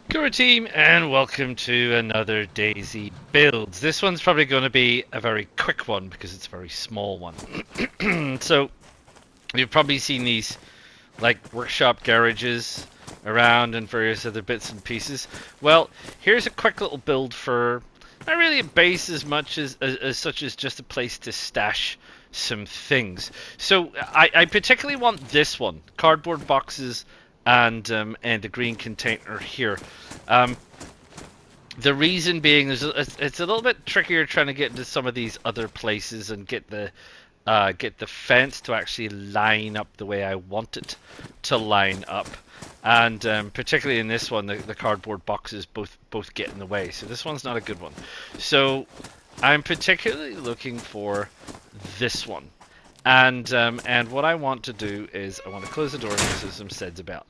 Guru team, and welcome to another Dayz builds. This one's probably going to be a very quick one because it's a very small one. So you've probably seen these like workshop garages around and various other bits and pieces. Well, here's a quick little build for not really a base as much as such as just a place to stash some things. So I particularly want this one, cardboard boxes and the green container here. The reason being is it's a little bit trickier trying to get into some of these other places and get the fence to actually line up the way I want it to line up, and particularly in this one, the cardboard boxes both get in the way. So this one's not a good one. So I'm particularly looking for this one. And what I want to do is I want to close the door because there's some SEDs about.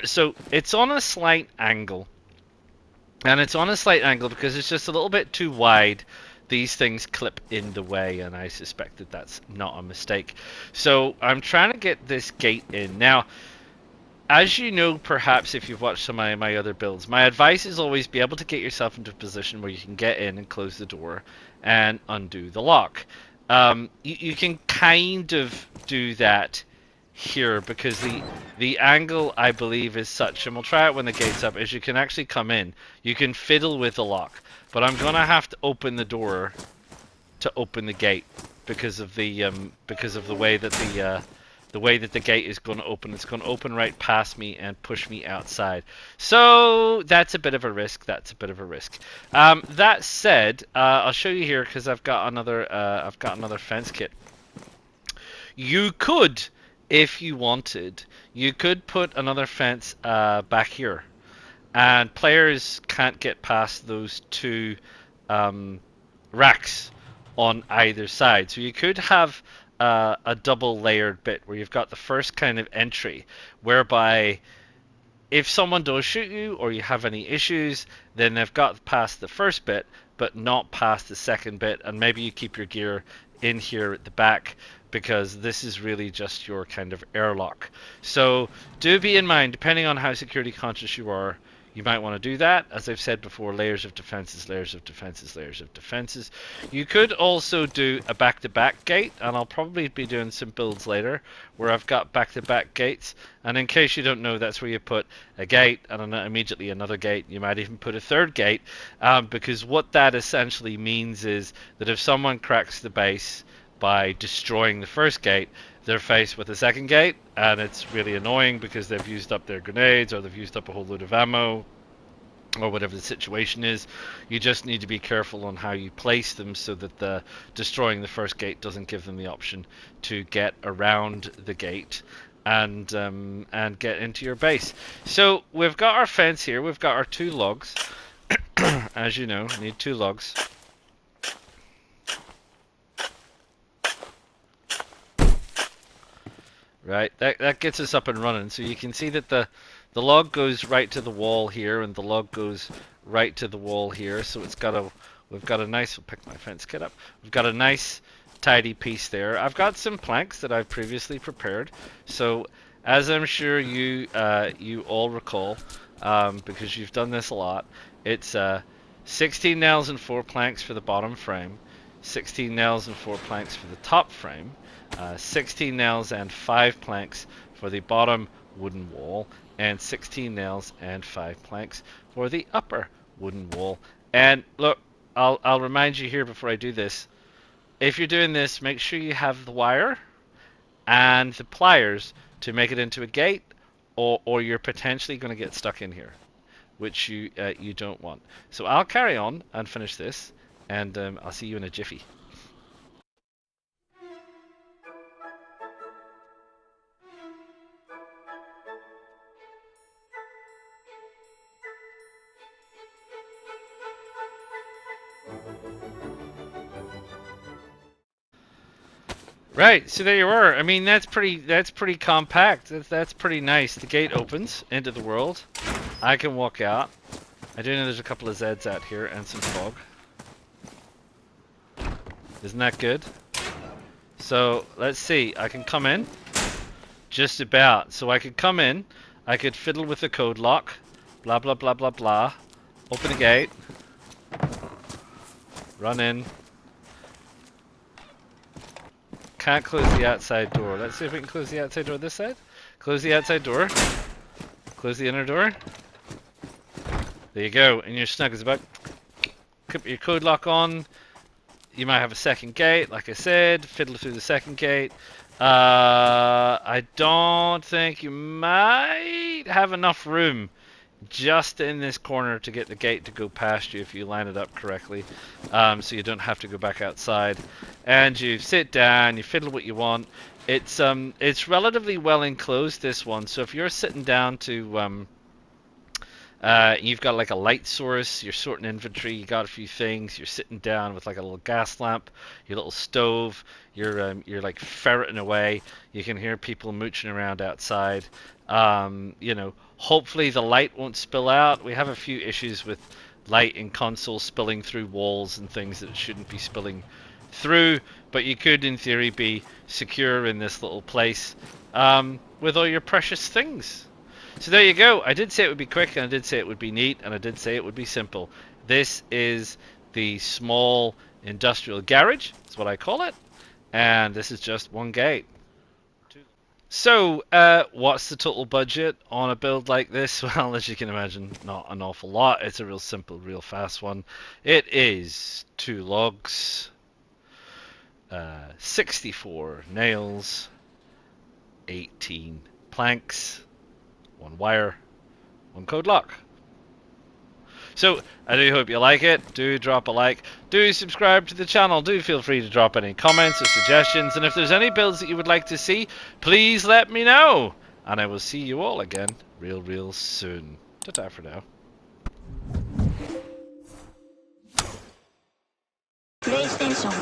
So it's on a slight angle. And it's on a slight angle because it's just a little bit too wide. These things clip in the way, and I suspect that that's not a mistake. So I'm trying to get this gate in. Now, as you know, perhaps if you've watched some of my other builds, my advice is always be able to get yourself into a position where you can get in and close the door and undo the lock. You can kind of do that here because the angle, I believe, is such, and we'll try it when the gate's up, is you can actually come in. You can fiddle with the lock, but I'm gonna have to open the door to open the gate because of the way that the gate is going to open. It's going to open right past me and push me outside. So that's a bit of a risk. That said, I'll show you here because I've got another fence kit. You could, if you wanted, you could put another fence back here, and players can't get past those two racks on either side. So you could have a double layered bit where you've got the first kind of entry, whereby if someone does shoot you or you have any issues, then they've got past the first bit but not past the second bit, and maybe you keep your gear in here at the back because this is really just your kind of airlock. So do be in mind, depending on how security conscious you are, you might want to do that. As I've said before, layers of defenses, layers of defenses, layers of defenses. You could also do a back-to-back gate, and I'll probably be doing some builds later where I've got back-to-back gates. And in case you don't know, that's where you put a gate and then immediately another gate. You might even put a third gate, because what that essentially means is that if someone cracks the base by destroying the first gate, they're faced with a second gate, and it's really annoying because they've used up their grenades or they've used up a whole load of ammo or whatever the situation is. You just need to be careful on how you place them so that destroying the first gate doesn't give them the option to get around the gate and get into your base. So we've got our fence here, we've got our two logs. As you know, need two logs. Right, that gets us up and running. So you can see that the log goes right to the wall here, and the log goes right to the wall here. So we've got a nice. I'll pick my fence kit up. We've got a nice, tidy piece there. I've got some planks that I've previously prepared. So as I'm sure you all recall, because you've done this a lot, it's 16 nails and 4 planks for the bottom frame, 16 nails and 4 planks for the top frame. 16 nails and 5 planks for the bottom wooden wall, and 16 nails and 5 planks for the upper wooden wall. And look, I'll remind you here before I do this, if you're doing this, make sure you have the wire and the pliers to make it into a gate, or you're potentially going to get stuck in here, which you don't want. So I'll carry on and finish this, and I'll see you in a jiffy. Right, so there you are. I mean, that's pretty compact. That's pretty nice. The gate opens into the world. I can walk out. I do know there's a couple of Zeds out here and some fog. Isn't that good? So let's see. I can come in. Just about. So I could come in, I could fiddle with the code lock, blah blah blah blah blah, open the gate, run in. Can't close the outside door. Let's see if we can close the outside door this side. Close the outside door. Close the inner door. There you go, and you're snug as a bug. Put your code lock on. You might have a second gate, like I said. Fiddle through the second gate. I don't think you might have enough room just in this corner to get the gate to go past you if you line it up correctly, so you don't have to go back outside. And you sit down, you fiddle what you want. It's relatively well enclosed, this one. So if you're sitting down to you've got like a light source, you're sorting inventory, you got a few things, you're sitting down with like a little gas lamp, your little stove, you're like ferreting away, you can hear people mooching around outside. You know, hopefully the light won't spill out. We have a few issues with light in consoles spilling through walls and things that it shouldn't be spilling through, but you could in theory be secure in this little place with all your precious things. So there you go. I did say it would be quick, and I did say it would be neat, and I did say it would be simple. This is the small industrial garage. That's what I call it. And this is just one gate. So, what's the total budget on a build like this? Well, as you can imagine, not an awful lot. It's a real simple, real fast one. It is 2 logs, 64 nails, 18 planks, 1 wire, 1 code lock. So, I do hope you like it. Do drop a like. Do subscribe to the channel. Do feel free to drop any comments or suggestions. And if there's any builds that you would like to see, please let me know. And I will see you all again real soon. Ta-ta for now. PlayStation